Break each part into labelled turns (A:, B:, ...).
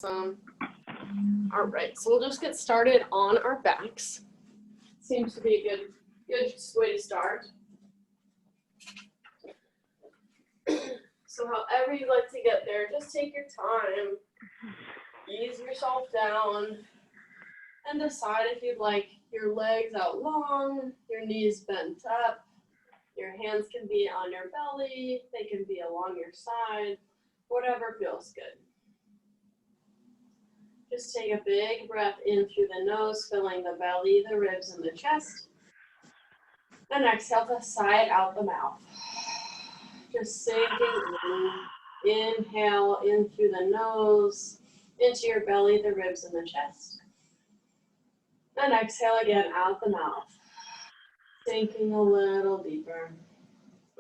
A: Awesome. All right, so we'll just get started on our backs. Seems to be a good way to start. So however you like to get there, just take your time. Ease yourself down and decide if you'd like your legs out long, your knees bent up. Your hands can be on your belly, they can be along your side, whatever feels good. Just take a big breath in through the nose, filling the belly, the ribs, and the chest. And exhale to sigh out the mouth. Just sinking in. Inhale in through the nose, into your belly, the ribs, and the chest. And exhale again out the mouth. Sinking a little deeper.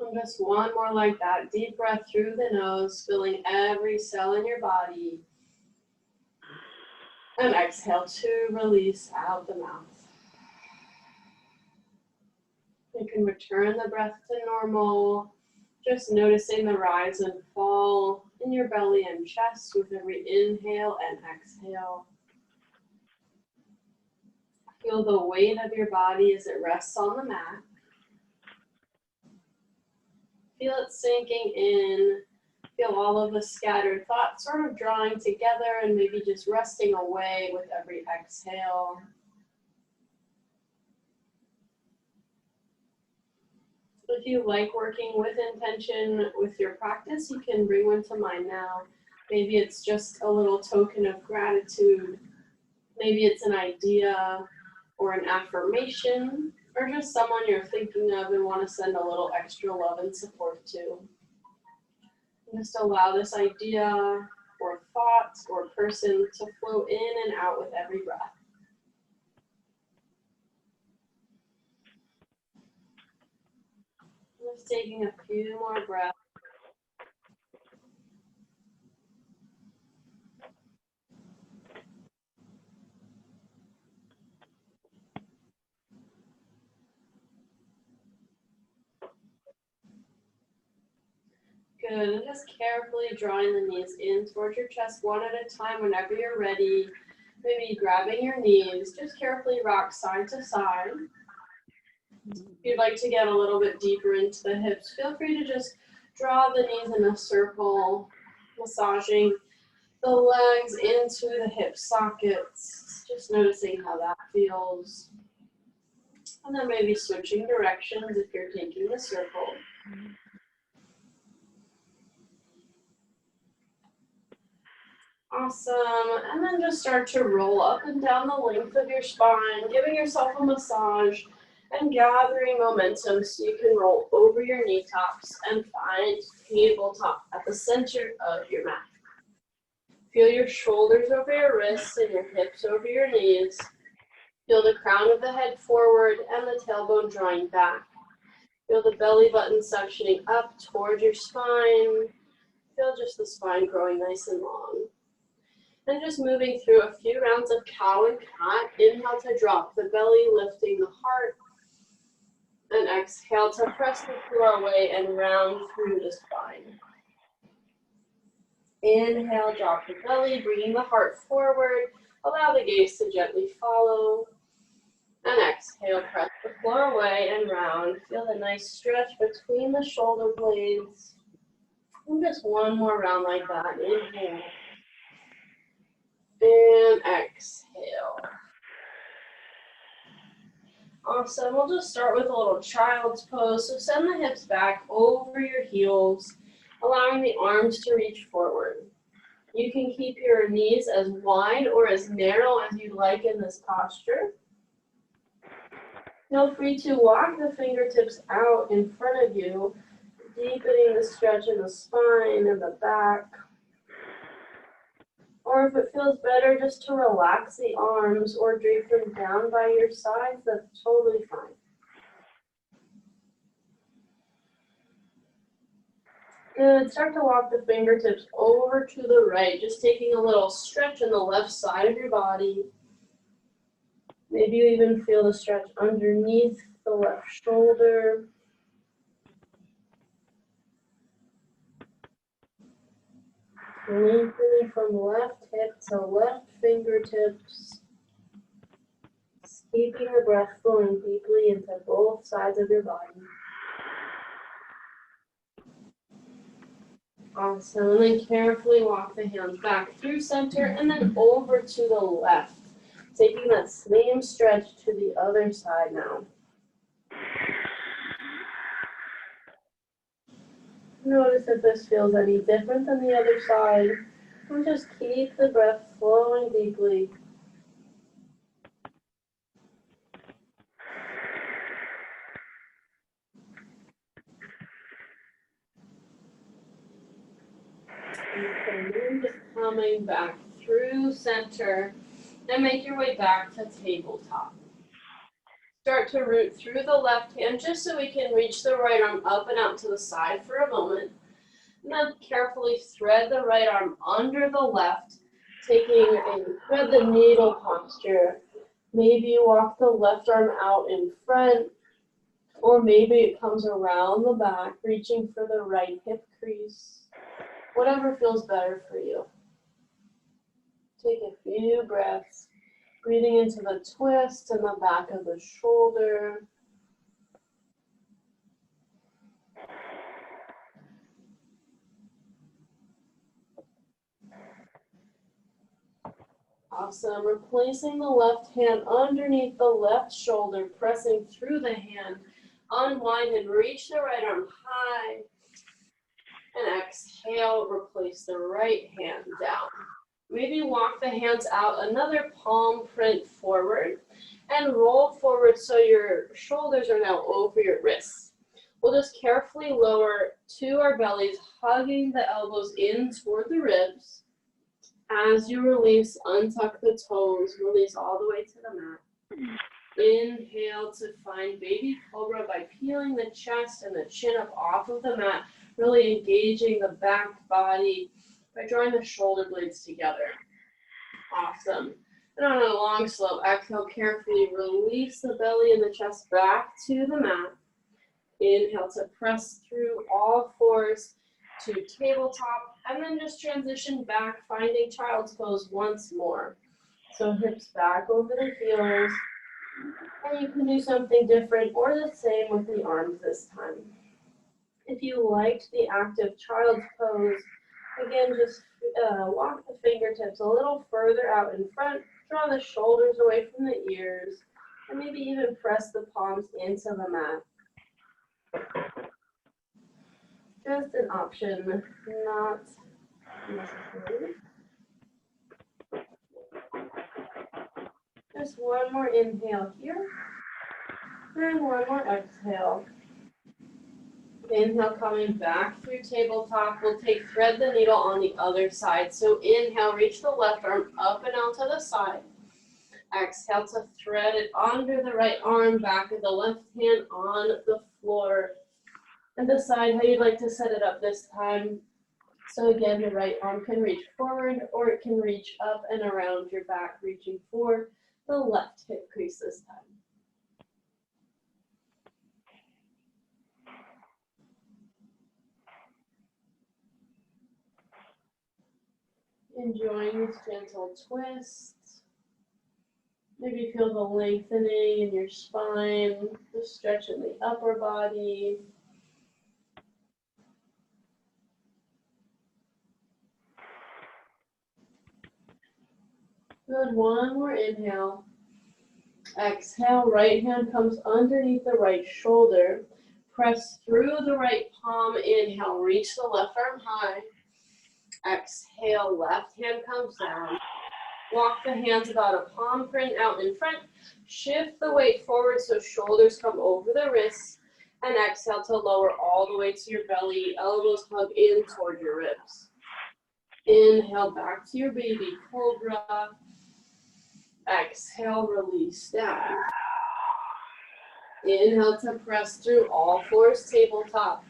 A: And just one more like that. Deep breath through the nose, filling every cell in your body. And exhale to release out the mouth. You can return the breath to normal. Just noticing the rise and fall in your belly and chest with every inhale and exhale. Feel the weight of your body as it rests on the mat. Feel it sinking in. Feel all of the scattered thoughts sort of drawing together and maybe just resting away with every exhale. If you like working with intention with your practice, you can bring one to mind now. Maybe it's just a little token of gratitude. Maybe it's an idea or an affirmation, or just someone you're thinking of and want to send a little extra love and support to. And just allow this idea or thought or person to flow in and out with every breath. Just taking a few more breaths. Good, and just carefully drawing the knees in towards your chest one at a time whenever you're ready. Maybe grabbing your knees, just carefully rock side to side. If you'd like to get a little bit deeper into the hips, feel free to just draw the knees in a circle, massaging the legs into the hip sockets, just noticing how that feels. And then maybe switching directions if you're taking the circle. Awesome, and then just start to roll up and down the length of your spine, giving yourself a massage and gathering momentum so you can roll over your knee tops and find tabletop at the center of your mat. Feel your shoulders over your wrists and your hips over your knees. Feel the crown of the head forward and the tailbone drawing back. Feel the belly button suctioning up toward your spine. Feel just the spine growing nice and long. And just moving through a few rounds of cow and cat. Inhale to drop the belly, lifting the heart. And exhale to press the floor away and round through the spine. Inhale, drop the belly, bringing the heart forward. Allow the gaze to gently follow. And exhale, press the floor away and round. Feel the nice stretch between the shoulder blades. And just one more round like that. Inhale. And exhale. Awesome. We'll just start with a little child's pose. So send the hips back over your heels, allowing the arms to reach forward. You can keep your knees as wide or as narrow as you'd like in this posture. Feel free to walk the fingertips out in front of you, deepening the stretch in the spine and the back. Or if it feels better just to relax the arms or drape them down by your sides, that's totally fine. Good, start to walk the fingertips over to the right, just taking a little stretch in the left side of your body. Maybe you even feel the stretch underneath the left shoulder. Lengthening from left hip to left fingertips. Keeping the breath flowing deeply into both sides of your body. Awesome. And then carefully walk the hands back through center and then over to the left. Taking that same stretch to the other side now. Notice if this feels any different than the other side. And just keep the breath flowing deeply. And then just coming back through center and make your way back to tabletop. Start to root through the left hand just so we can reach the right arm up and out to the side for a moment. And then carefully thread the right arm under the left, taking a thread the needle posture. Maybe you walk the left arm out in front, or maybe it comes around the back, reaching for the right hip crease. Whatever feels better for you. Take a few breaths, breathing into the twist in the back of the shoulder. Awesome. Replacing the left hand underneath the left shoulder, pressing through the hand. Unwind and reach the right arm high. And exhale, replace the right hand down. Maybe walk the hands out, another palm print forward, and roll forward so your shoulders are now over your wrists. We'll just carefully lower to our bellies, hugging the elbows in toward the ribs. As you release, untuck the toes, release all the way to the mat. Inhale to find baby cobra by peeling the chest and the chin up off of the mat, really engaging the back body by drawing the shoulder blades together. Awesome. And on a long, slow exhale, carefully release the belly and the chest back to the mat. Inhale to press through all fours to tabletop, and then just transition back, finding child's pose once more. So hips back over the heels, and you can do something different or the same with the arms this time. If you liked the active child's pose, again, just walk the fingertips a little further out in front, draw the shoulders away from the ears, and maybe even press the palms into the mat. Just an option, not necessary. Just one more inhale here, and one more exhale. Inhale, coming back through tabletop. We'll take thread the needle on the other side. So inhale, reach the left arm up and out to the side. Exhale to thread it under the right arm, back of the left hand on the floor. And decide how you'd like to set it up this time. So again, the right arm can reach forward or it can reach up and around your back, reaching for the left hip crease this time. Enjoying this gentle twist. Maybe feel the lengthening in your spine, the stretch in the upper body. Good, one more inhale. Exhale, right hand comes underneath the right shoulder. Press through the right palm, inhale, reach the left arm high. Exhale, left hand comes down. Walk the hands about a palm print out in front. Shift the weight forward so shoulders come over the wrists. And exhale to lower all the way to your belly. Elbows hug in toward your ribs. Inhale back to your baby cobra. Exhale, release down. Inhale to press through all fours, tabletop.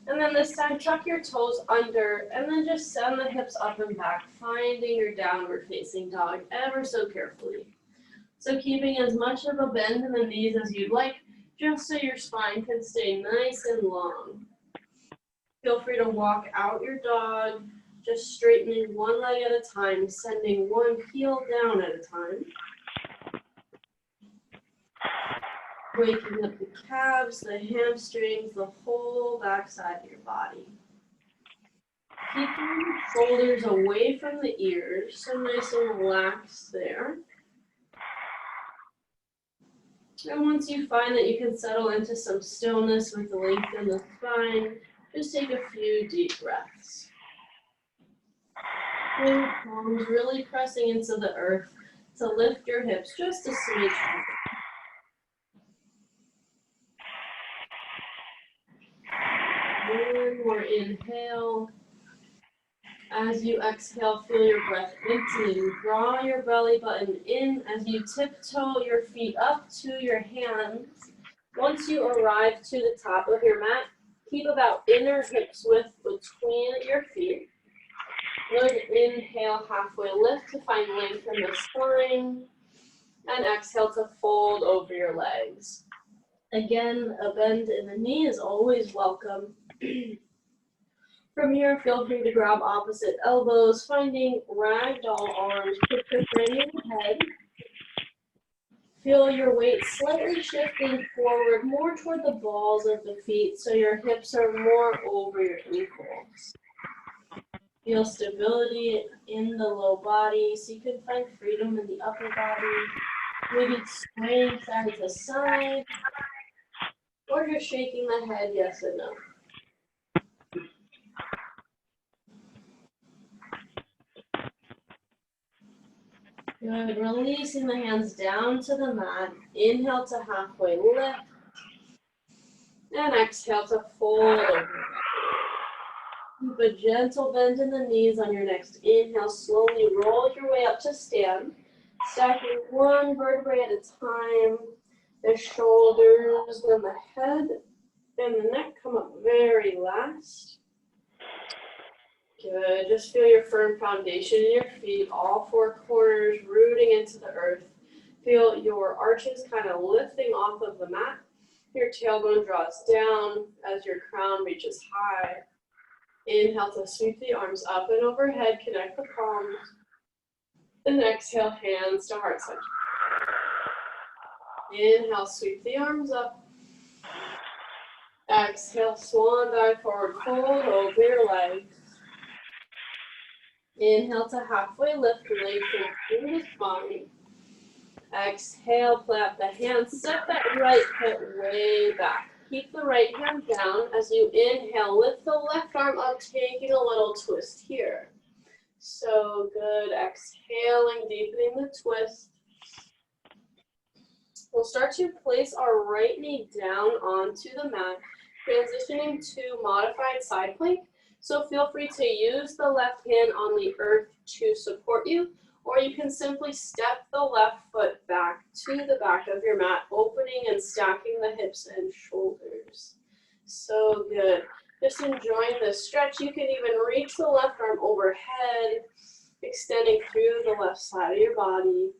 A: And then this time, tuck your toes under, and then just send the hips up and back, finding your downward facing dog ever so carefully. So keeping as much of a bend in the knees as you'd like, just so your spine can stay nice and long. Feel free to walk out your dog, just straightening one leg at a time, sending one heel down at a time. Waking up the calves, the hamstrings, the whole backside of your body. Keeping the shoulders away from the ears, so nice and relaxed there. And once you find that you can settle into some stillness with the length in the spine, just take a few deep breaths. Feel your palms really pressing into the earth to lift your hips just a smidge. One more inhale. As you exhale, feel your breath emptying. Draw your belly button in as you tiptoe your feet up to your hands. Once you arrive to the top of your mat, keep about inner hips width between your feet. Good inhale, halfway lift to find length in the spine. And exhale to fold over your legs. Again, a bend in the knee is always welcome. From here, feel free to grab opposite elbows, finding ragdoll arms, picture framing the head. Feel your weight slightly shifting forward, more toward the balls of the feet, so your hips are more over your ankles. Feel stability in the low body, so you can find freedom in the upper body. Maybe swaying side to side, or just shaking the head yes and no. Good, releasing the hands down to the mat. Inhale to halfway lift. And exhale to fold over. Keep a gentle bend in the knees on your next inhale. Slowly roll your way up to stand. Stacking one vertebrae at a time. The shoulders, then the head, and the neck come up very last. Good, just feel your firm foundation in your feet, all four corners rooting into the earth. Feel your arches kind of lifting off of the mat. Your tailbone draws down as your crown reaches high. Inhale to sweep the arms up and overhead, connect the palms. And exhale, hands to heart center. Inhale, sweep the arms up. Exhale, swan dive forward, fold over your legs. Inhale to halfway lift, lengthen through the spine. Exhale, clap the hands, step that right foot way back. Keep the right hand down as you inhale, lift the left arm up, taking a little twist here. So good, exhaling, deepening the twist. We'll start to place our right knee down onto the mat, transitioning to modified side plank. So feel free to use the left hand on the earth to support you, or you can simply step the left foot back to the back of your mat, opening and stacking the hips and shoulders. So good. Just enjoying this stretch. You can even reach the left arm overhead, extending through the left side of your body.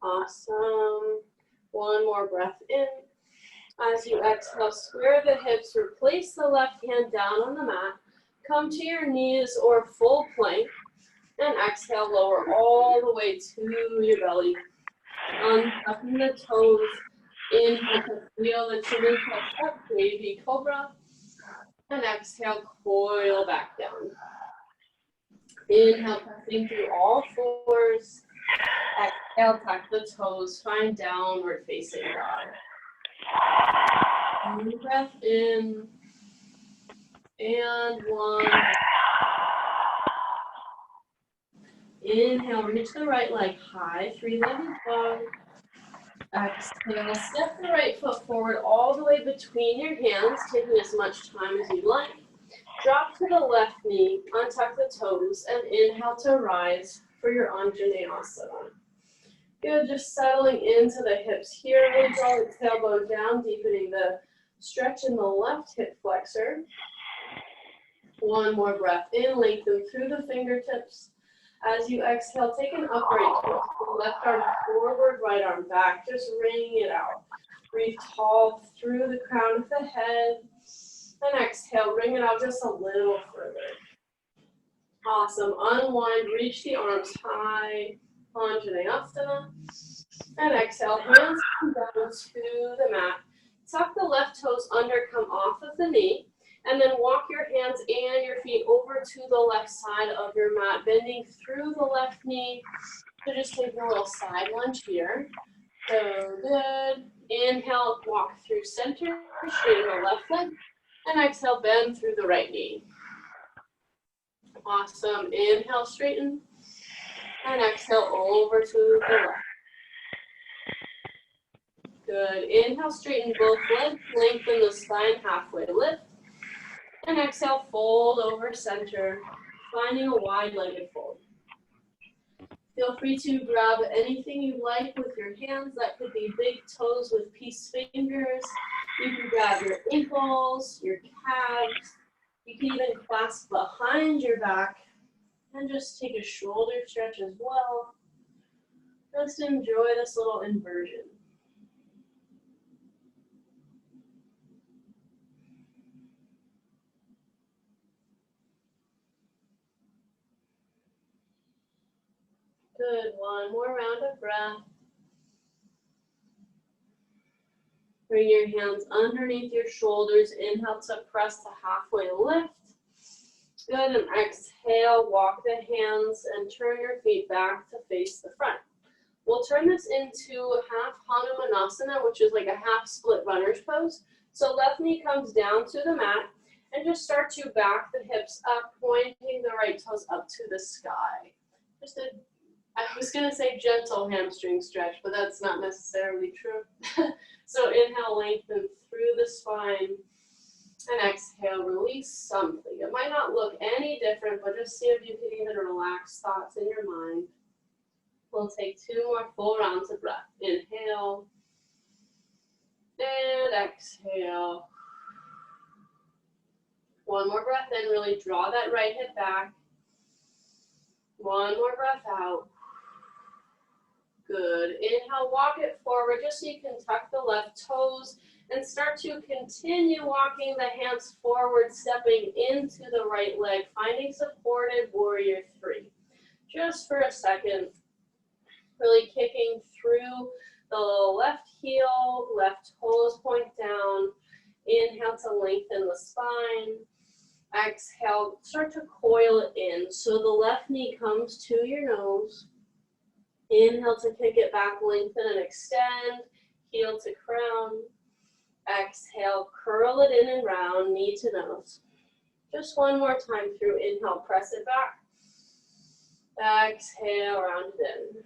A: Awesome. One more breath in. As you exhale, square the hips, replace the left hand down on the mat, come to your knees or full plank, and exhale, lower all the way to your belly. Untucking the toes, inhale to feel the chin and chest up, baby cobra, and exhale, coil back down. Inhale, pressing through all fours. Exhale, tuck the toes, find downward facing dog. One breath in, and one. Inhale, reach the right leg high, three-legged dog. Exhale, step the right foot forward all the way between your hands, taking as much time as you'd like. Drop to the left knee, untuck the toes, and inhale to rise for your Anjaneyasana. Good, just settling into the hips here. Really draw the tailbone down, deepening the stretch in the left hip flexor. One more breath in, lengthen through the fingertips. As you exhale, take an upright twist. Left arm forward, right arm back. Just wringing it out. Breathe tall through the crown of the head. And exhale, bring it out just a little further. Awesome. Unwind, reach the arms high, Anjaneyasana. And exhale, hands come down to the mat. Tuck the left toes under, come off of the knee. And then walk your hands and your feet over to the left side of your mat, bending through the left knee. So just take a little side lunge here. So good. Inhale, walk through center, straighten the left leg. And exhale, bend through the right knee. Awesome. Inhale, straighten. And exhale, over to the left. Good. Inhale, straighten both legs, lengthen the spine, halfway lift. And exhale, fold over center, finding a wide-legged fold. Feel free to grab anything you like with your hands. That could be big toes with peace fingers. You can grab your ankles, your calves. You can even clasp behind your back and just take a shoulder stretch as well. Just enjoy this little inversion. Good, one more round of breath. Bring your hands underneath your shoulders. Inhale to press to halfway lift. Good, and exhale, walk the hands and turn your feet back to face the front. We'll turn this into half Hanumanasana, which is like a half split runner's pose. So left knee comes down to the mat and just start to back the hips up, pointing the right toes up to the sky. Just a I was going to say gentle hamstring stretch, but that's not necessarily true. So inhale, lengthen through the spine, and exhale, release something. It might not look any different, but just see if you can even relax thoughts in your mind. We'll take 2 more full rounds of breath. Inhale, and exhale. One more breath in, really draw that right hip back. One more breath out. Good. Inhale, walk it forward just so you can tuck the left toes and start to continue walking the hands forward, stepping into the right leg, finding supported warrior 3. Just for a second, really kicking through the left heel, left toes point down. Inhale to lengthen the spine. Exhale, start to coil it in. So the left knee comes to your nose. Inhale to kick it back, lengthen and extend, heel to crown. Exhale, curl it in and round, knee to nose. Just one more time through. Inhale, press it back. Exhale, round it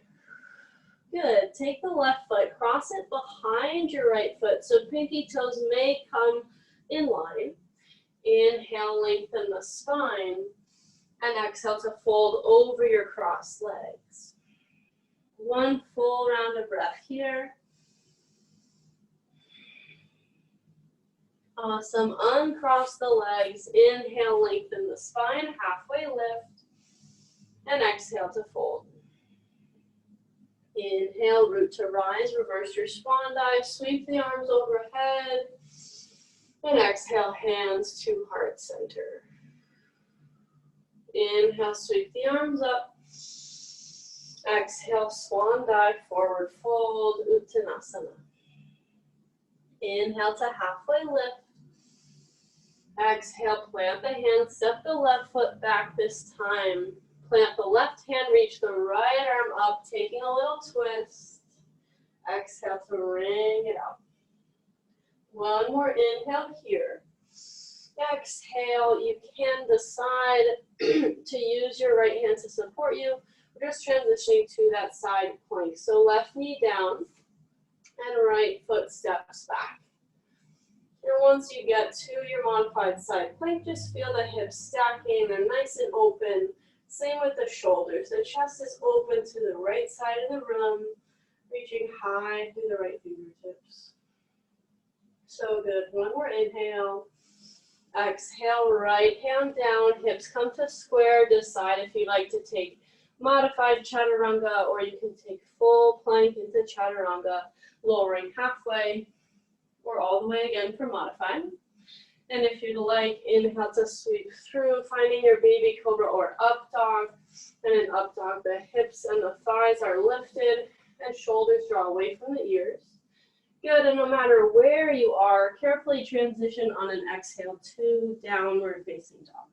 A: in. Good. Take the left foot, cross it behind your right foot so pinky toes may come in line. Inhale, lengthen the spine. And exhale to fold over your crossed legs. One full round of breath here. Awesome. Uncross the legs. Inhale, lengthen the spine, halfway lift. And exhale to fold. Inhale, root to rise, reverse your swan dive, sweep the arms overhead. And exhale, hands to heart center. Inhale, sweep the arms up. Exhale, swan dive, forward fold, Uttanasana. Inhale to halfway lift. Exhale, plant the hand, step the left foot back this time. Plant the left hand, reach the right arm up, taking a little twist. Exhale to wring it out. One more inhale here. Exhale, you can decide to use your right hand to support you. We're just transitioning to that side plank. So left knee down and right foot steps back. And once you get to your modified side plank, just feel the hips stacking. They're nice and open. Same with the shoulders. The chest is open to the right side of the room, reaching high through the right fingertips. So good. One more inhale. Exhale, right hand down, hips come to square. Decide if you'd like to take modified chaturanga, or you can take full plank into chaturanga, lowering halfway or all the way again for modified. And if you'd like, inhale to sweep through, finding your baby cobra or up dog. And in up dog, the hips and the thighs are lifted and shoulders draw away from the ears. Good, and no matter where you are, carefully transition on an exhale to downward facing dog.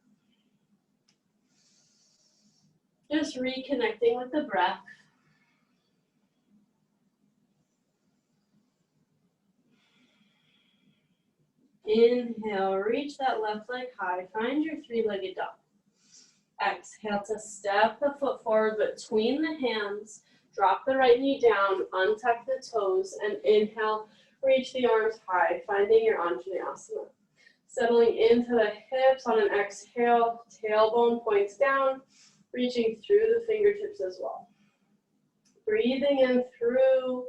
A: Just reconnecting with the breath. Inhale, reach that left leg high, find your three-legged dog. Exhale to step the foot forward between the hands, drop the right knee down, untuck the toes, and inhale, reach the arms high, finding your Anjaneyasana. Settling into the hips on an exhale, tailbone points down, reaching through the fingertips as well. Breathing in through,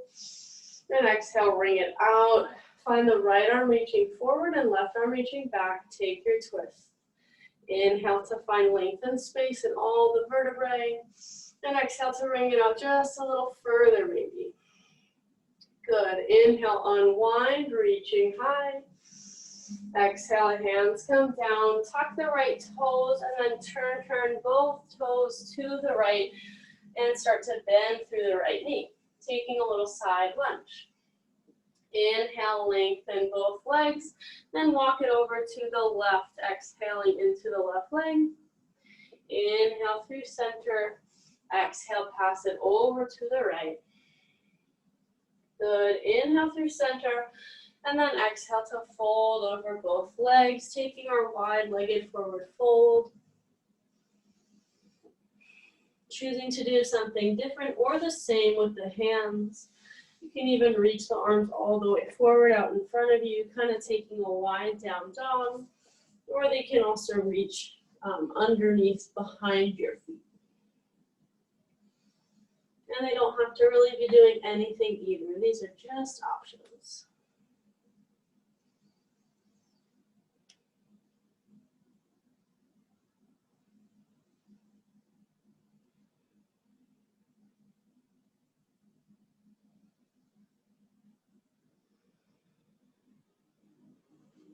A: and exhale, ring it out. Find the right arm reaching forward and left arm reaching back. Take your twist. Inhale to find length and space in all the vertebrae. And exhale to ring it out just a little further maybe. Good. Inhale, unwind, reaching high. Exhale, hands come down. Tuck the right toes and then turn both toes to the right and start to bend through the right knee. Taking a little side lunge. Inhale, lengthen both legs, then walk it over to the left, exhaling into the left leg. Inhale through center, exhale, pass it over to the right. Good, inhale through center, and then exhale to fold over both legs, taking our wide-legged forward fold. Choosing to do something different or the same with the hands. You can even reach the arms all the way forward out in front of you, kind of taking a wide down dog, or they can also reach underneath behind your feet. And they don't have to really be doing anything either. These are just options.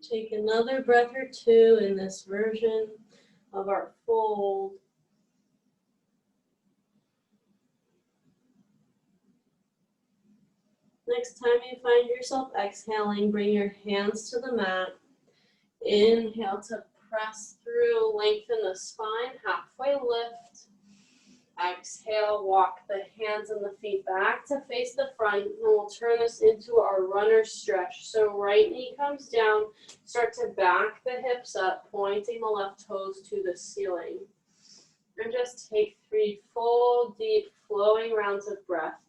A: Take another breath or two in this version of our fold. Next time you find yourself exhaling, bring your hands to the mat. Inhale to press through, lengthen the spine, halfway lift. Exhale, walk the hands and the feet back to face the front, and we'll turn this into our runner stretch. So right knee comes down, start to back the hips up, pointing the left toes to the ceiling. And just take 3 full, deep, flowing rounds of breath.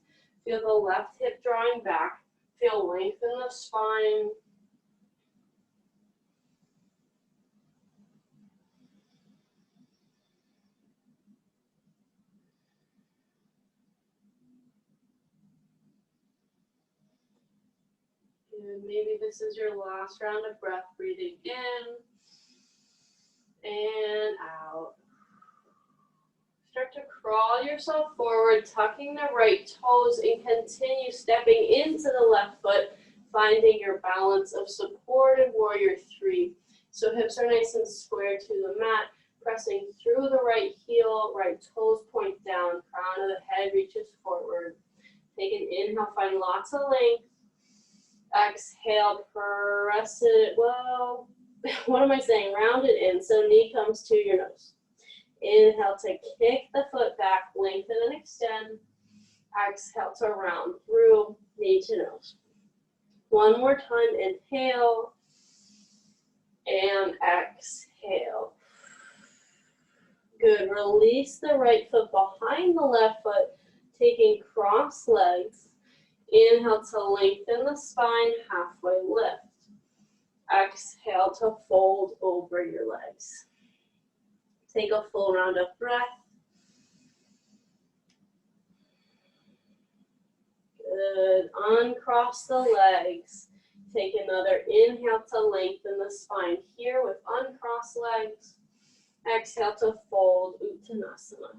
A: Feel the left hip drawing back, feel length in the spine. And maybe this is your last round of breath, breathing in and out. Start to crawl yourself forward, tucking the right toes, and continue stepping into the left foot, finding your balance of support in Warrior 3. So hips are nice and square to the mat, pressing through the right heel, right toes point down, crown of the head reaches forward. Take an inhale, find lots of length. Exhale, press it, well, what am I saying? Round it in, so knee comes to your nose. Inhale to kick the foot back, lengthen and extend. Exhale to round through, knee to nose. One more time, inhale and exhale. Good, release the right foot behind the left foot, taking cross legs. Inhale to lengthen the spine, halfway lift. Exhale to fold over your legs. Take a full round of breath. Good. Uncross the legs. Take another inhale to lengthen the spine here with uncrossed legs. Exhale to fold, Uttanasana.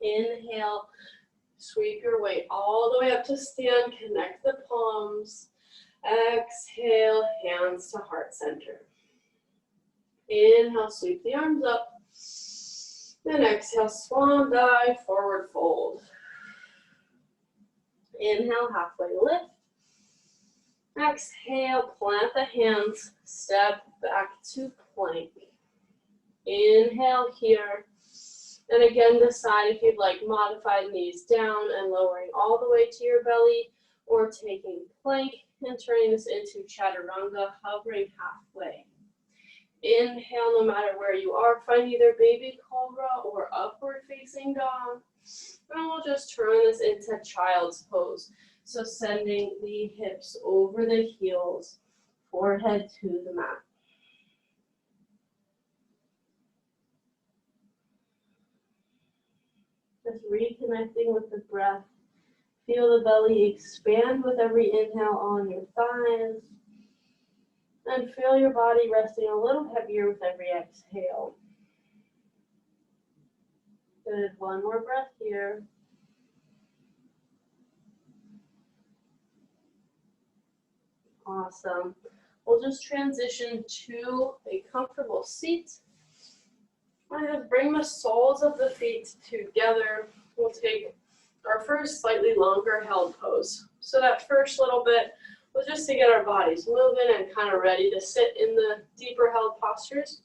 A: Inhale, sweep your weight all the way up to stand, connect the palms. Exhale, hands to heart center. Inhale, sweep the arms up. And exhale, swan dive, forward fold. Inhale, halfway lift. Exhale, plant the hands, step back to plank. Inhale here. And again, decide if you'd like modified knees down and lowering all the way to your belly, or taking plank and turning this into chaturanga, hovering halfway. Inhale, no matter where you are, find either baby cobra or upward facing dog. And we'll just turn this into child's pose. So sending the hips over the heels, forehead to the mat. Just reconnecting with the breath. Feel the belly expand with every inhale on your thighs. And feel your body resting a little heavier with every exhale. Good, one more breath here. Awesome. We'll just transition to a comfortable seat. And just bring the soles of the feet together. We'll take our first slightly longer held pose. So that first little bit was just to get our bodies moving and kind of ready to sit in the deeper held postures.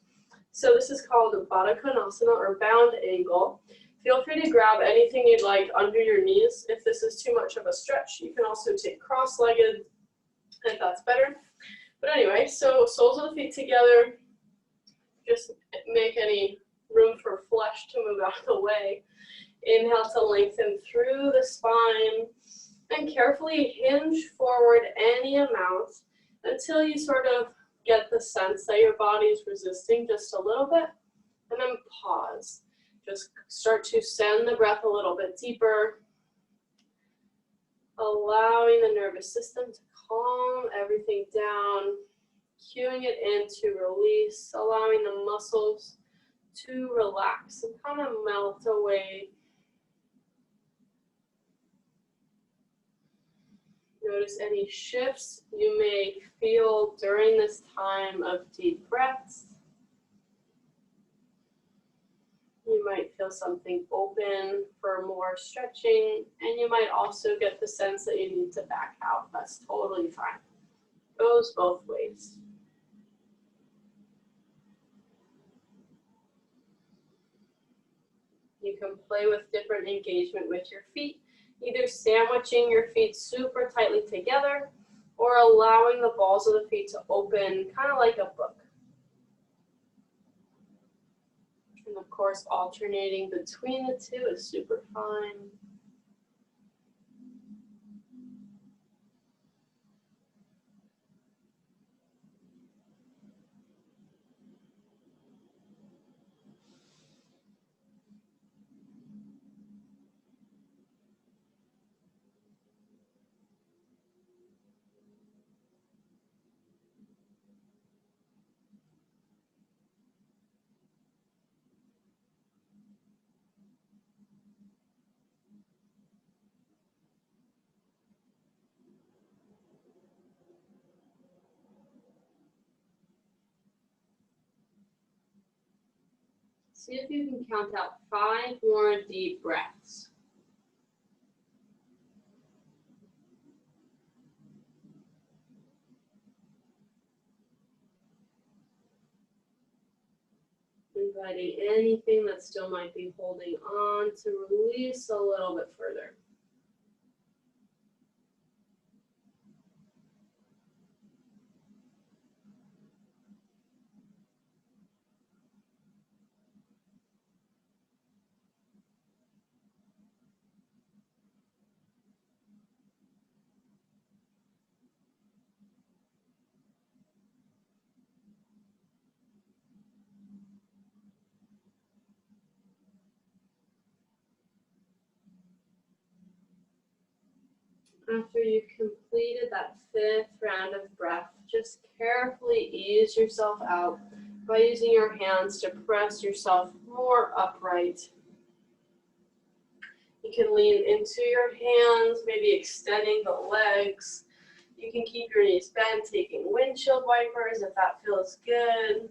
A: So this is called a Baddha Konasana, or bound angle. Feel free to grab anything you'd like under your knees. If this is too much of a stretch, you can also take cross-legged if that's better. But anyway, so soles of the feet together, just make any room for flesh to move out of the way. Inhale to lengthen through the spine, and carefully hinge forward any amount until you sort of get the sense that your body is resisting just a little bit, and then pause. Just start to send the breath a little bit deeper, allowing the nervous system to calm everything down, cueing it in to release, allowing the muscles to relax and kind of melt away. Notice any shifts you may feel during this time of deep breaths. You might feel something open for more stretching, and you might also get the sense that you need to back out. That's totally fine. Goes both ways. You can play with different engagement with your feet, either sandwiching your feet super tightly together or allowing the balls of the feet to open, kind of like a book. And of course, alternating between the two is super fine. See if you can count out 5 more deep breaths. Inviting anything that still might be holding on to release a little bit further. After you've completed that 5th round of breath, just carefully ease yourself out by using your hands to press yourself more upright. You can lean into your hands, maybe extending the legs. You can keep your knees bent, taking windshield wipers if that feels good.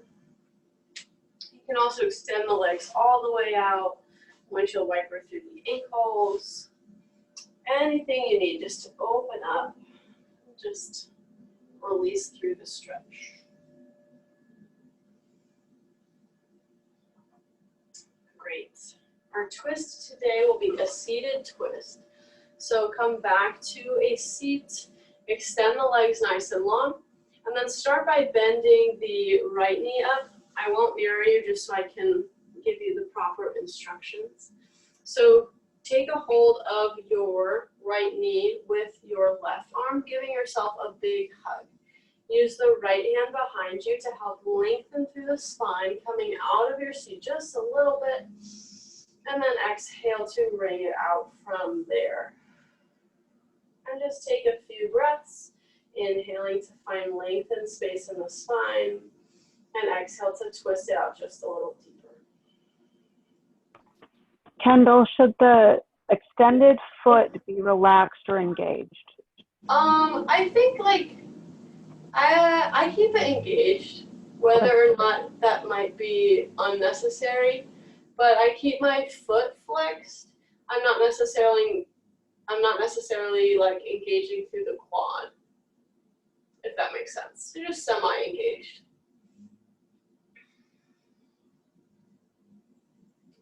A: You can also extend the legs all the way out, windshield wiper through the ankles. Anything you need just to open up, just release through the stretch. Great. Our twist today will be a seated twist. So come back to a seat, extend the legs nice and long, and then start by bending the right knee up. I won't mirror you just so I can give you the proper instructions. So take a hold of your right knee with your left arm, giving yourself a big hug. Use the right hand behind you to help lengthen through the spine, coming out of your seat just a little bit, and then exhale to wring it out from there. And just take a few breaths, inhaling to find length and space in the spine, and exhale to twist it out just a little deeper.
B: Kendall, should the extended foot be relaxed or engaged?
A: I think I keep it engaged, whether or not that might be unnecessary, but I keep my foot flexed. I'm not necessarily like engaging through the quad, if that makes sense. They're just semi-engaged.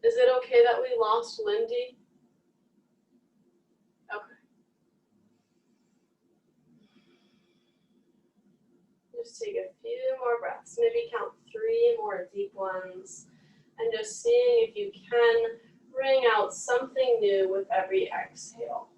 A: Is it okay that we lost Lindy? Okay. Just take a few more breaths, maybe count 3 more deep ones, and just seeing if you can bring out something new with every exhale.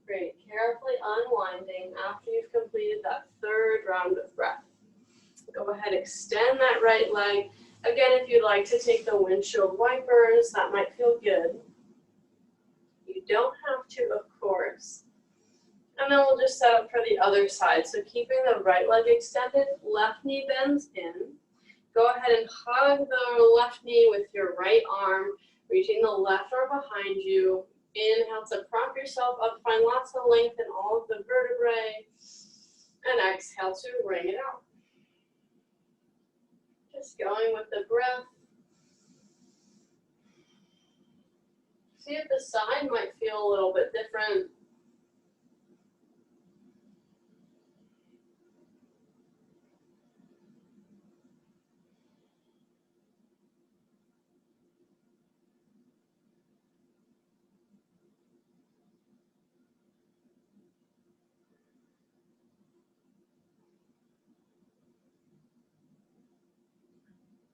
A: Great, carefully unwinding after you've completed that 3rd round of breath. Go ahead, extend that right leg. Again, if you'd like to take the windshield wipers, that might feel good. You don't have to, of course. And then we'll just set up for the other side. So keeping the right leg extended, left knee bends in. Go ahead and hug the left knee with your right arm, reaching the left arm behind you. Inhale to prop yourself up, find lots of length in all of the vertebrae, and exhale to wring it out. Just going with the breath. See if the side might feel a little bit different.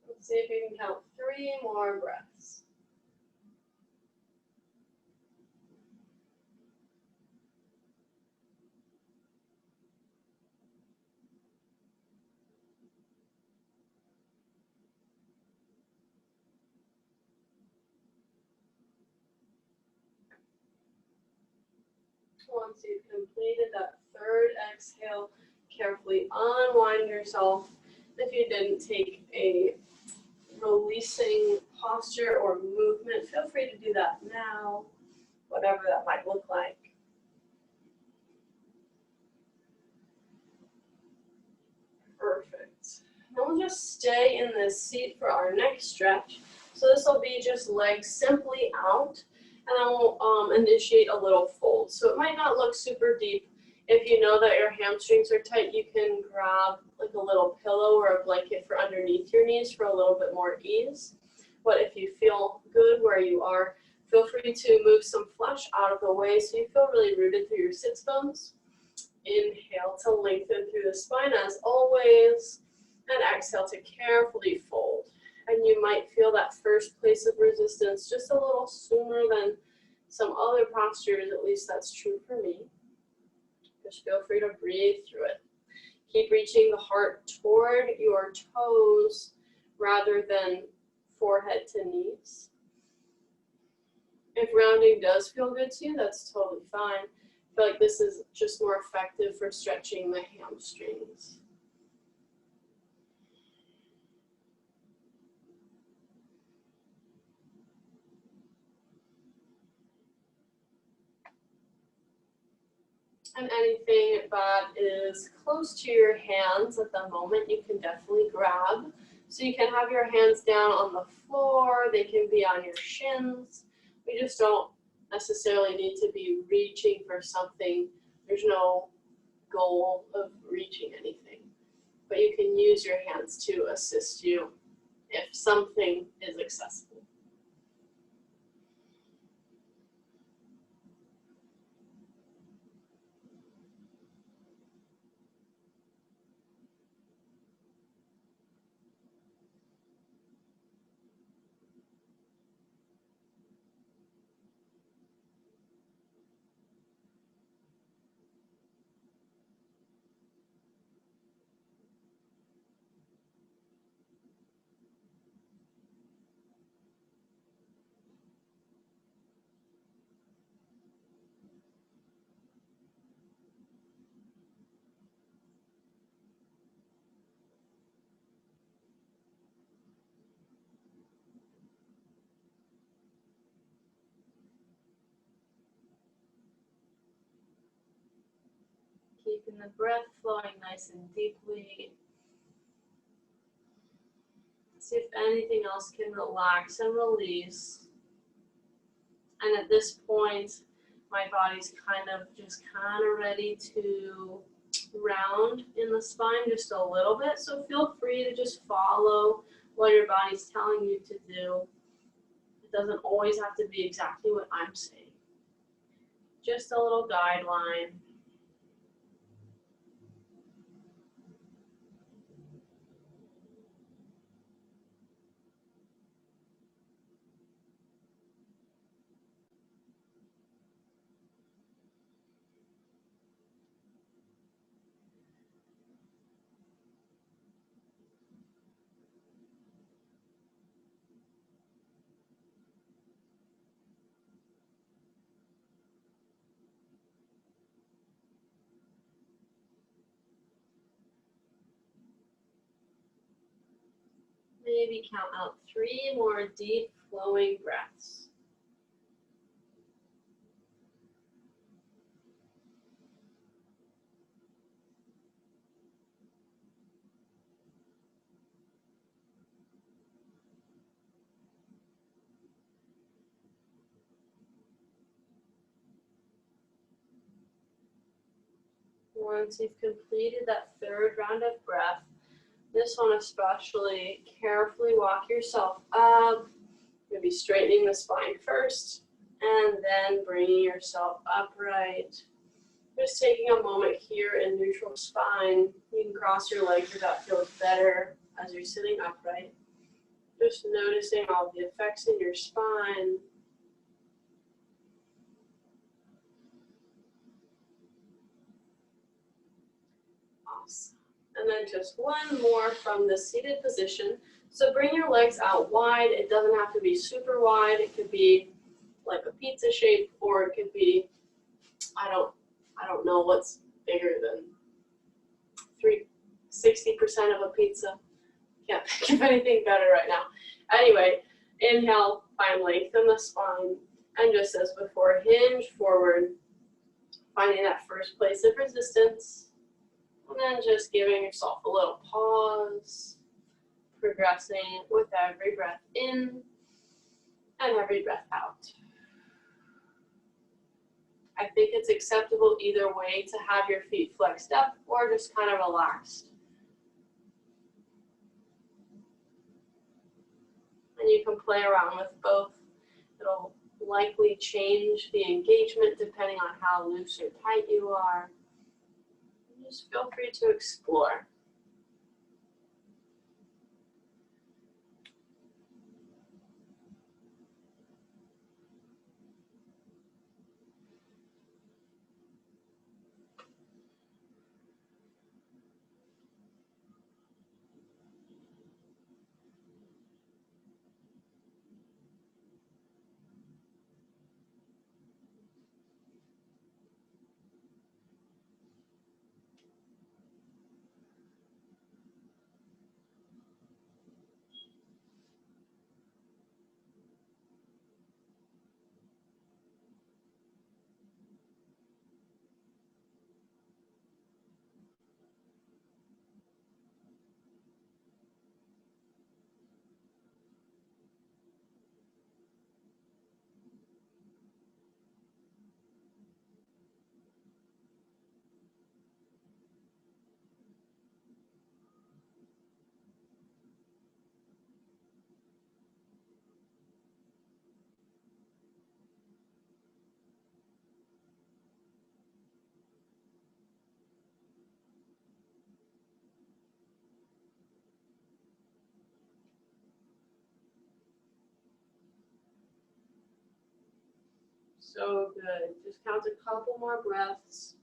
A: Let's see if you can count 3 more breaths. Once you've completed that 3rd exhale, carefully unwind yourself. If you didn't take a releasing posture or movement, feel free to do that now, whatever that might look like. Perfect. Then we'll just stay in this seat for our next stretch. So this will be just legs simply out, and then we'll initiate a little fold. So it might not look super deep. If you know that your hamstrings are tight, you can grab like a little pillow or a blanket for underneath your knees for a little bit more ease. But if you feel good where you are, feel free to move some flesh out of the way so you feel really rooted through your sits bones. Inhale to lengthen through the spine as always, and exhale to carefully fold. And you might feel that first place of resistance just a little sooner than some other postures, at least that's true for me. Just feel free to breathe through it. Keep reaching the heart toward your toes rather than forehead to knees. If rounding does feel good to you, that's totally fine. I feel like this is just more effective for stretching the hamstrings. And anything that is close to your hands at the moment, you can definitely grab. So you can have your hands down on the floor, they can be on your shins. We just don't necessarily need to be reaching for something. There's no goal of reaching anything. But you can use your hands to assist you if something is accessible. Keeping the breath flowing nice and deeply. See if anything else can relax and release. And at this point, my body's kind of ready to round in the spine just a little bit. So feel free to just follow what your body's telling you to do. It doesn't always have to be exactly what I'm saying. Just a little guideline. Maybe count out 3 more deep flowing breaths. Once you've completed that 3rd round of breath, this one especially, carefully walk yourself up, maybe straightening the spine first, and then bringing yourself upright. Just taking a moment here in neutral spine. You can cross your legs if that feels better as you're sitting upright. Just noticing all the effects in your spine. Awesome. And then just one more from the seated position. So bring your legs out wide. It doesn't have to be super wide. It could be like a pizza shape, or it could be, I don't know what's bigger than 60% of a pizza. Can't think of anything better right now. Anyway, inhale, find length in the spine, and just as before, hinge forward, finding that first place of resistance. And then just giving yourself a little pause, progressing with every breath in and every breath out. I think it's acceptable either way to have your feet flexed up or just kind of relaxed. And you can play around with both. It'll likely change the engagement depending on how loose or tight you are. Just feel free to explore. So good. Just count a couple more breaths.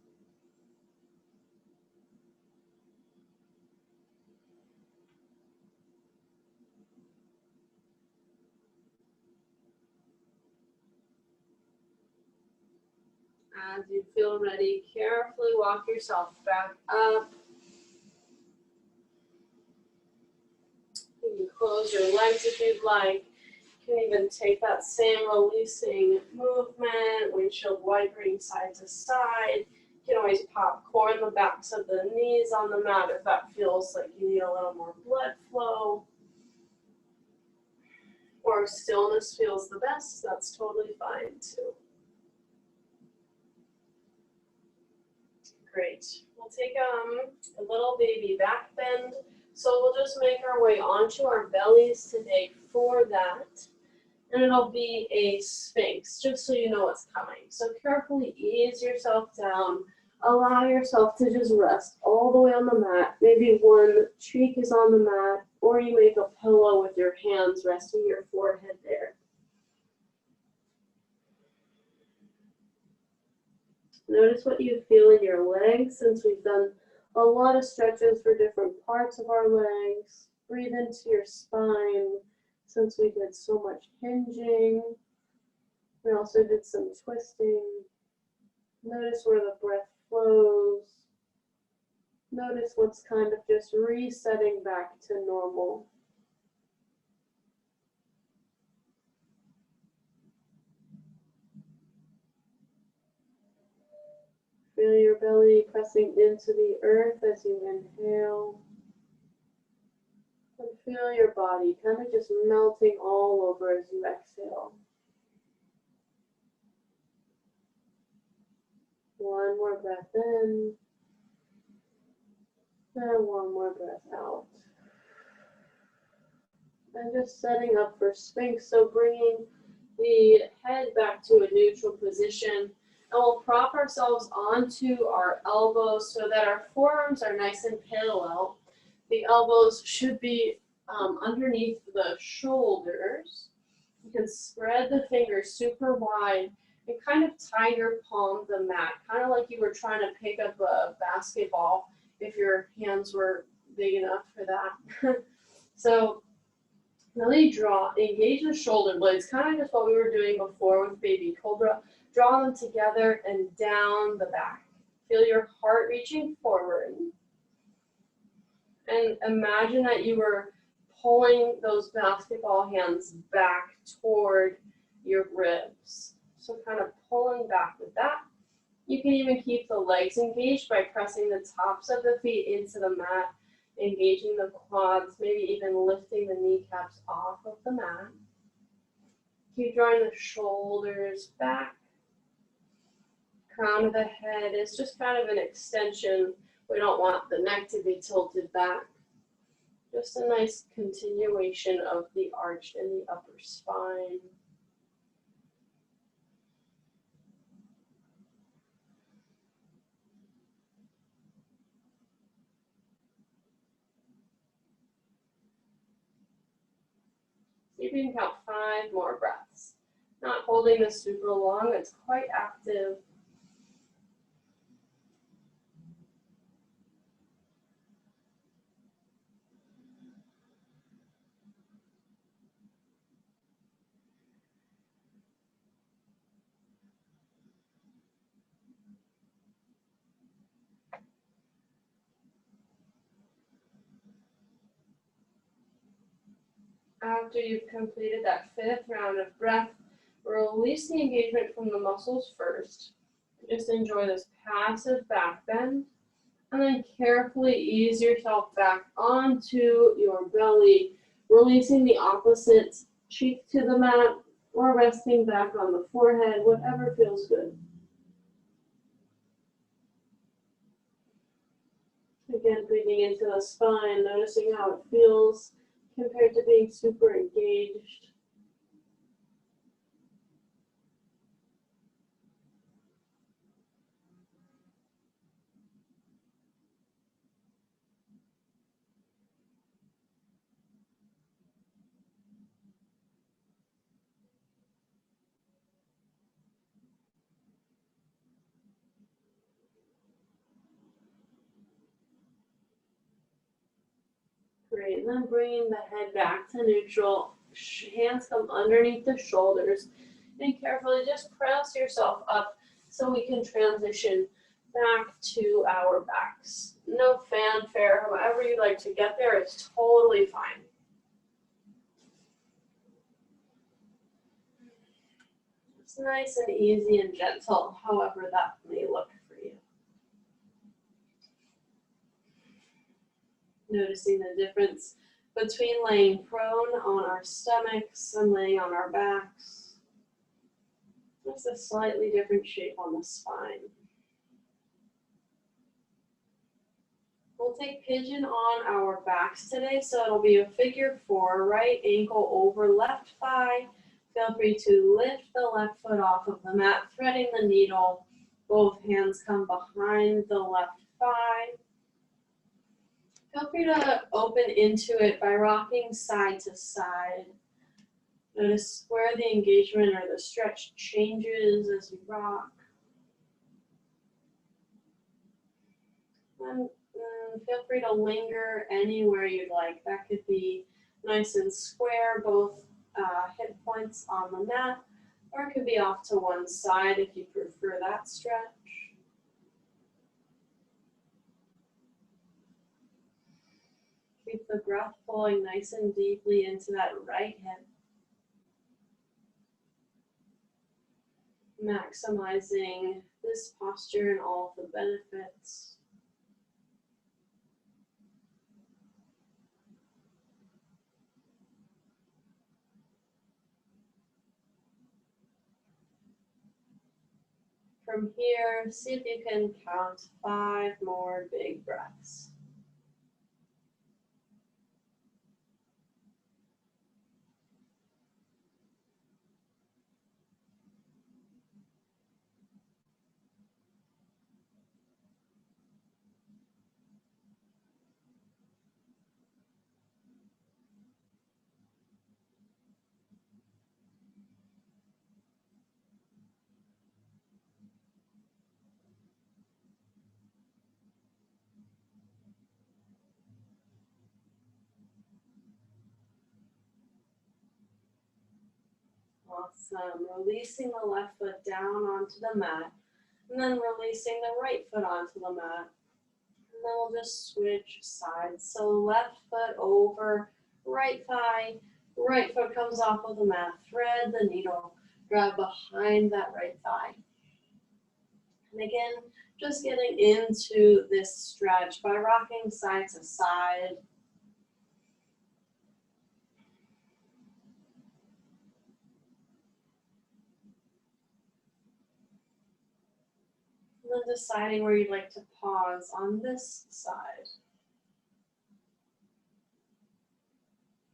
A: As you feel ready, carefully walk yourself back up. You can close your legs if you'd like. You can even take that same releasing movement, windshield wipering side to side. You can always popcorn the backs of the knees on the mat if that feels like you need a little more blood flow. Or stillness feels the best, that's totally fine too. Great. We'll take a little baby back bend. So we'll just make our way onto our bellies today for that. And it'll be a sphinx, just so you know what's coming. So carefully ease yourself down. Allow yourself to just rest all the way on the mat. Maybe one cheek is on the mat, or you make a pillow with your hands resting your forehead there. Notice what you feel in your legs, since we've done a lot of stretches for different parts of our legs. Breathe into your spine, since we did so much hinging. We also did some twisting. Notice where the breath flows. Notice what's kind of just resetting back to normal. Feel your belly pressing into the earth as you inhale. And feel your body kind of just melting all over as you exhale. One more breath in. And one more breath out. And just setting up for Sphinx. So bringing the head back to a neutral position. And we'll prop ourselves onto our elbows so that our forearms are nice and parallel. The elbows should be underneath the shoulders. You can spread the fingers super wide and kind of tie your palm to the mat, kind of like you were trying to pick up a basketball if your hands were big enough for that. So really engage the shoulder blades, kind of just what we were doing before with Baby Cobra. Draw them together and down the back. Feel your heart reaching forward. And imagine that you were pulling those basketball hands back toward your ribs. So kind of pulling back with that. You can even keep the legs engaged by pressing the tops of the feet into the mat, engaging the quads, maybe even lifting the kneecaps off of the mat. Keep drawing the shoulders back. Crown of the head is just kind of an extension. We don't want the neck to be tilted back. Just a nice continuation of the arch in the upper spine. See if you can count 5 more breaths. Not holding this super long, it's quite active. After you've completed that 5th round of breath, release the engagement from the muscles first. Just enjoy this passive back bend, and then carefully ease yourself back onto your belly, releasing the opposite cheek to the mat or resting back on the forehead, whatever feels good. Again, breathing into the spine, noticing how it feels compared to being super engaged. Great, and then bringing the head back to neutral, hands come underneath the shoulders, and carefully just press yourself up so we can transition back to our backs. No fanfare, however you like to get there is totally fine. It's nice and easy and gentle, however that may look for you. Noticing the difference between laying prone on our stomachs and laying on our backs. Just a slightly different shape on the spine. We'll take pigeon on our backs today, so it'll be a figure 4, right ankle over left thigh. Feel free to lift the left foot off of the mat, threading the needle. Both hands come behind the left thigh. Feel free to open into it by rocking side to side. Notice where the engagement or the stretch changes as you rock. And feel free to linger anywhere you'd like. That could be nice and square, both hip points on the mat, or it could be off to one side if you prefer that stretch. Keep the breath flowing nice and deeply into that right hip. Maximizing this posture and all of the benefits. From here, see if you can count 5 more big breaths. Awesome. Releasing the left foot down onto the mat, and then releasing the right foot onto the mat. And then we'll just switch sides. So left foot over, right thigh, right foot comes off of the mat. Thread the needle, grab behind that right thigh. And again, just getting into this stretch by rocking side to side. And then deciding where you'd like to pause on this side.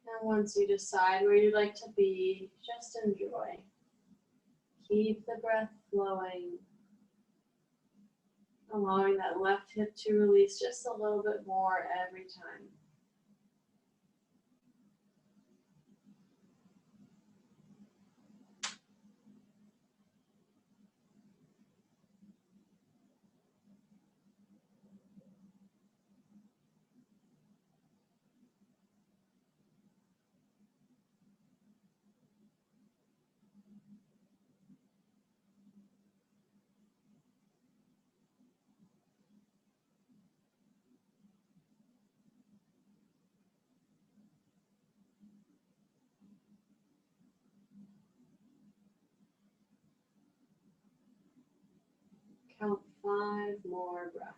A: And once you decide where you'd like to be, just enjoy. Keep the breath flowing. Allowing that left hip to release just a little bit more every time. Count 5 more breaths.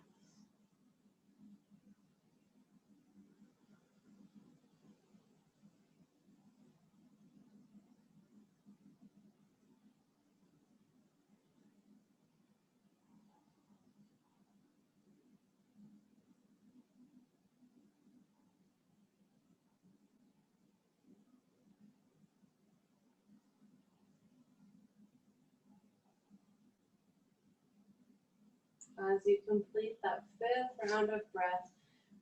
A: As you complete that 5th round of breath,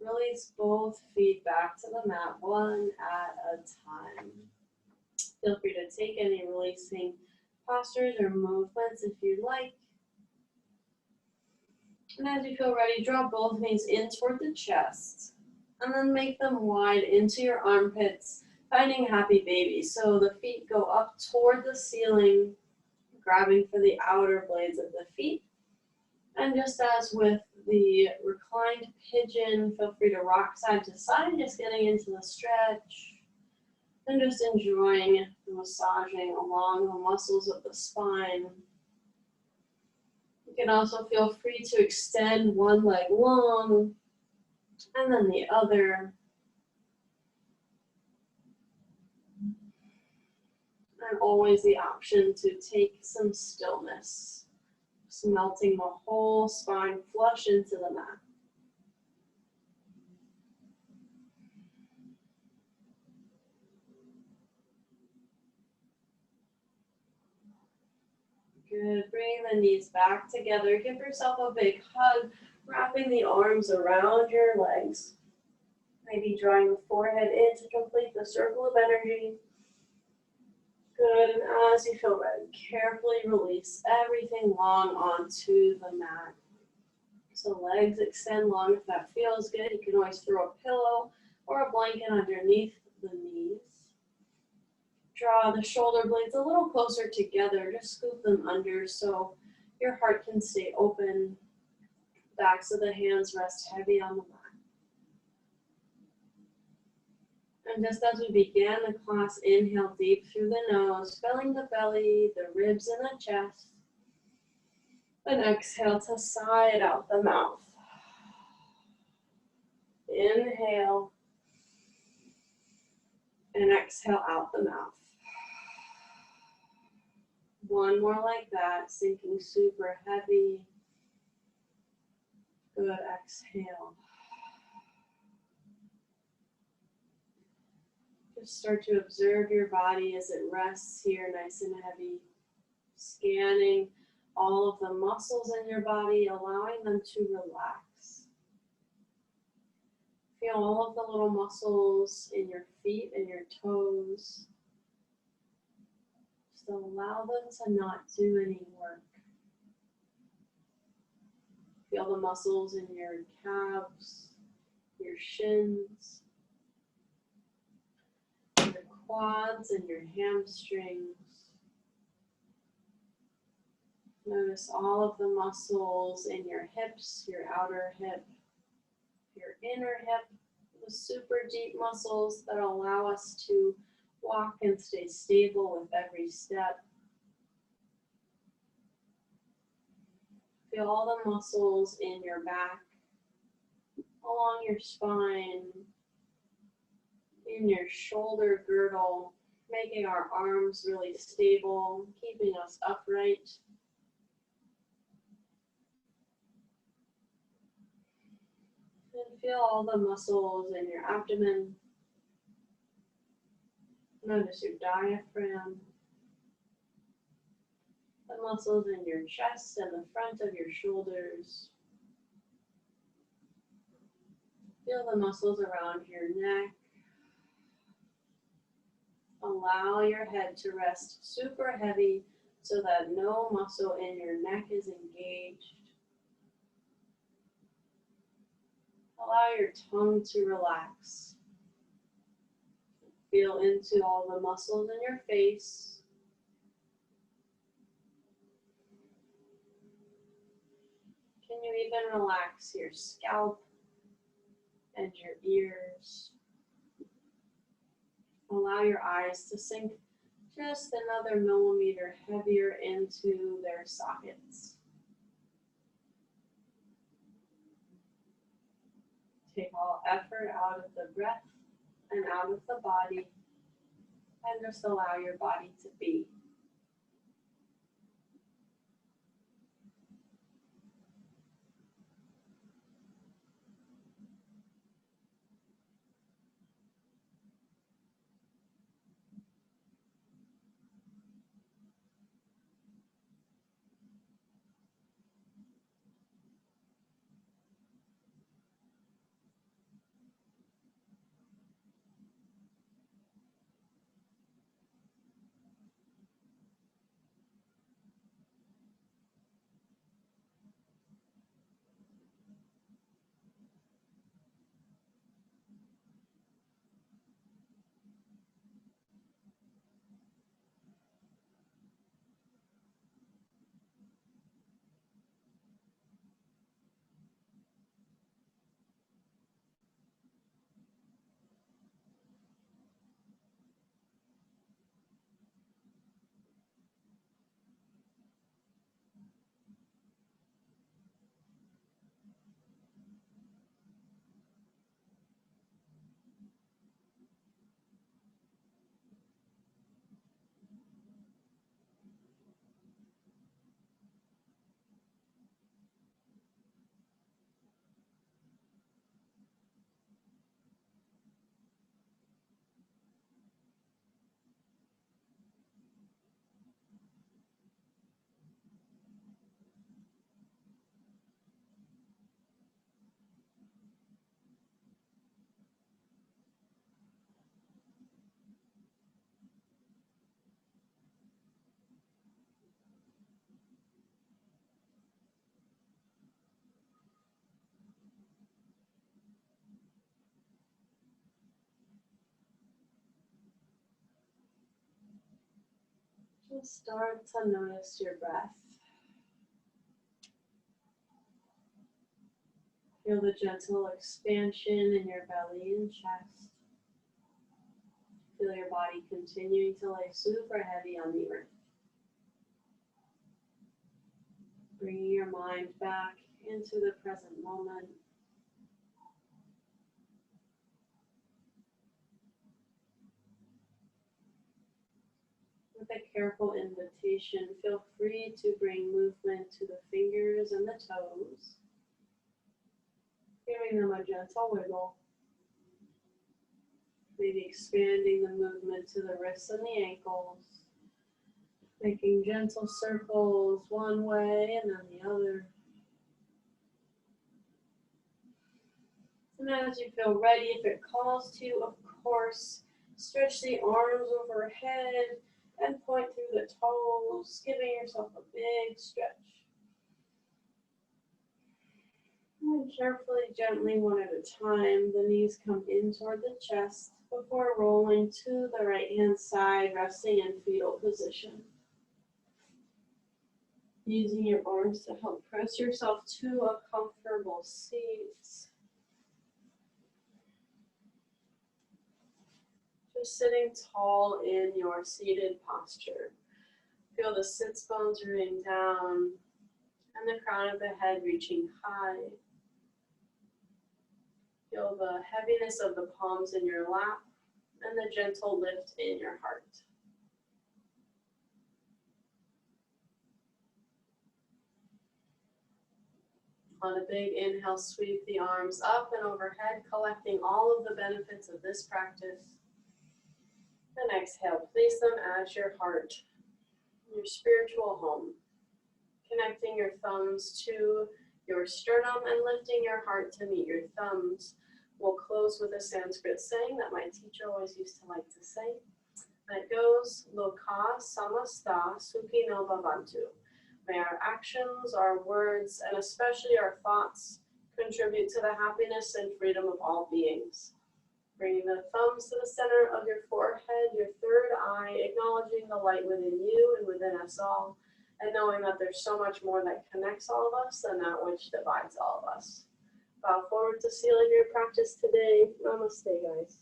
A: release both feet back to the mat, one at a time. Feel free to take any releasing postures or movements if you like. And as you feel ready, draw both knees in toward the chest. And then make them wide into your armpits, finding happy baby. So the feet go up toward the ceiling, grabbing for the outer blades of the feet. And just as with the reclined pigeon, feel free to rock side to side, just getting into the stretch. And just enjoying the massaging along the muscles of the spine. You can also feel free to extend one leg long and then the other. And always the option to take some stillness, just melting the whole spine flush into the mat. Good, bring the knees back together. Give yourself a big hug, wrapping the arms around your legs. Maybe drawing the forehead in to complete the circle of energy. Good, and as you feel ready, carefully release everything long onto the mat. So legs extend long if that feels good. You can always throw a pillow or a blanket underneath the knees. Draw the shoulder blades a little closer together, just scoop them under so your heart can stay open. Backs of the hands rest heavy on the mat. And just as we began the class, inhale deep through the nose, filling the belly, the ribs, and the chest. And exhale to sigh it out the mouth. Inhale. And exhale out the mouth. One more like that, sinking super heavy. Good, exhale. Just start to observe your body as it rests here nice and heavy. Scanning all of the muscles in your body, allowing them to relax. Feel all of the little muscles in your feet and your toes. Just allow them to not do any work. Feel the muscles in your calves, your shins, your quads and your hamstrings. Notice all of the muscles in your hips, your outer hip, your inner hip, the super deep muscles that allow us to walk and stay stable with every step. Feel all the muscles in your back, along your spine, in your shoulder girdle, making our arms really stable, keeping us upright. And feel all the muscles in your abdomen. Notice your diaphragm. The muscles in your chest and the front of your shoulders. Feel the muscles around your neck. Allow your head to rest super heavy so that no muscle in your neck is engaged. Allow your tongue to relax. Feel into all the muscles in your face. Can you even relax your scalp and your ears? Allow your eyes to sink just another millimeter heavier into their sockets. Take all effort out of the breath and out of the body, and just allow your body to be. Start to notice your breath. Feel the gentle expansion in your belly and chest. Feel your body continuing to lay super heavy on the earth. Bringing your mind back into the present moment. With a careful invitation, feel free to bring movement to the fingers and the toes, giving them a gentle wiggle. Maybe expanding the movement to the wrists and the ankles, making gentle circles one way and then the other. And as you feel ready, if it calls to you, of course, stretch the arms overhead and point through the toes, giving yourself a big stretch. And carefully, gently, one at a time, the knees come in toward the chest before rolling to the right-hand side, resting in fetal position. Using your arms to help press yourself to a comfortable seat. Just sitting tall in your seated posture. Feel the sits bones rooting down and the crown of the head reaching high. Feel the heaviness of the palms in your lap and the gentle lift in your heart. On a big inhale, sweep the arms up and overhead, collecting all of the benefits of this practice. And exhale, place them at your heart, your spiritual home. Connecting your thumbs to your sternum and lifting your heart to meet your thumbs. We'll close with a Sanskrit saying that my teacher always used to like to say. And it goes, Loka samasta sukhino bhavantu. May our actions, our words, and especially our thoughts contribute to the happiness and freedom of all beings. Bringing the thumbs to the center of your forehead, your third eye, acknowledging the light within you and within us all, and knowing that there's so much more that connects all of us than that which divides all of us. Bow forward to sealing your practice today. Namaste, guys.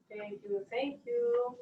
A: Thank you, thank you.